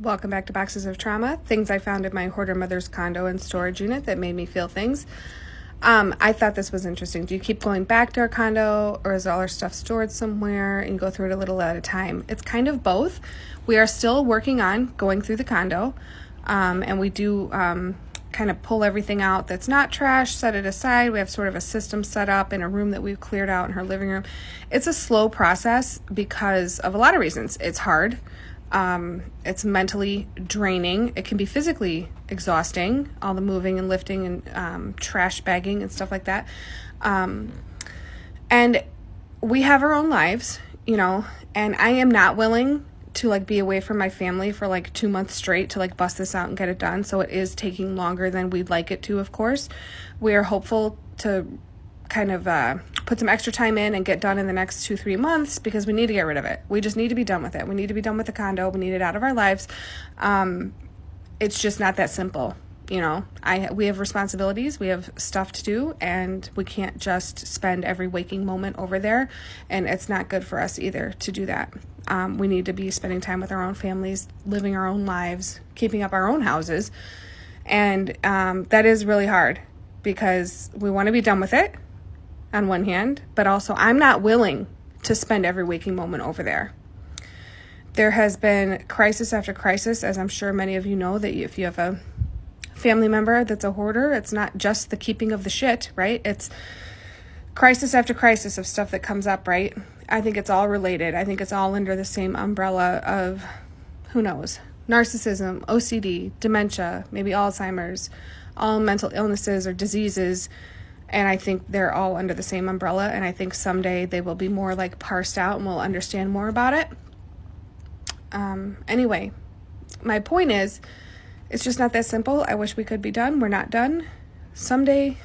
Welcome back to Boxes of Trauma, things I found in my hoarder mother's condo and storage unit that made me feel things. I thought this was interesting. Do you keep going back to our condo, or is all our stuff stored somewhere and you go through it a little at a time? It's kind of both. We are still working on going through the condo, and we do kind of pull everything out that's not trash, set it aside. We have sort of a system set up in a room that we've cleared out in her living room. It's a slow process because of a lot of reasons. It's hard. It's mentally draining. It can be physically exhausting, all the moving and lifting and trash bagging and stuff like that. And we have our own lives, and I am not willing to be away from my family for 2 months straight to bust this out and get it done. So it is taking longer than we'd like it to, of course. We are hopeful to kind of put some extra time in and get done in the next 2-3 months because we need to get rid of it. We just need to be done with it. We need to be done with the condo. We need it out of our lives. It's just not that simple. We have responsibilities, we have stuff to do, and we can't just spend every waking moment over there. And it's not good for us either to do that. We need to be spending time with our own families, living our own lives, keeping up our own houses. And that is really hard because we want to be done with it on one hand, but also I'm not willing to spend every waking moment over there. There has been crisis after crisis, as I'm sure many of you know, that if you have a family member that's a hoarder, it's not just the keeping of the shit, right? It's crisis after crisis of stuff that comes up, right? I think it's all related. I think it's all under the same umbrella of, who knows, narcissism, OCD, dementia, maybe Alzheimer's, all mental illnesses or diseases. And I think they're all under the same umbrella. And I think someday they will be more parsed out and we'll understand more about it. Anyway, my point is, it's just not that simple. I wish we could be done. We're not done. Someday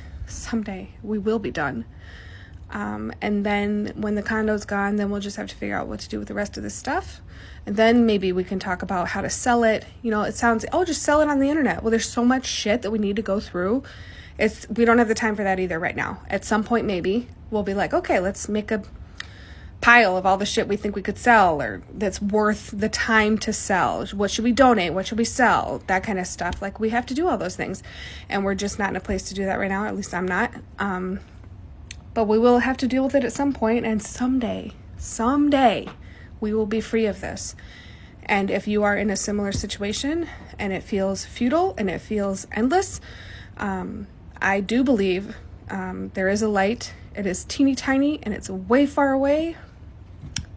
we will be done. And then when the condo's gone, then we'll just have to figure out what to do with the rest of this stuff. And then maybe we can talk about how to sell it. It sounds, just sell it on the internet. Well, there's so much shit that we need to go through. We don't have the time for that either right now. At some point, maybe we'll be okay, let's make a pile of all the shit we think we could sell or that's worth the time to sell. What should we donate? What should we sell? That kind of stuff. We have to do all those things. And we're just not in a place to do that right now. At least I'm not. But we will have to deal with it at some point. And someday, we will be free of this. And if you are in a similar situation and it feels futile and it feels endless, I do believe there is a light. It is teeny tiny and it's way far away,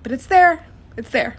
but it's there. It's there.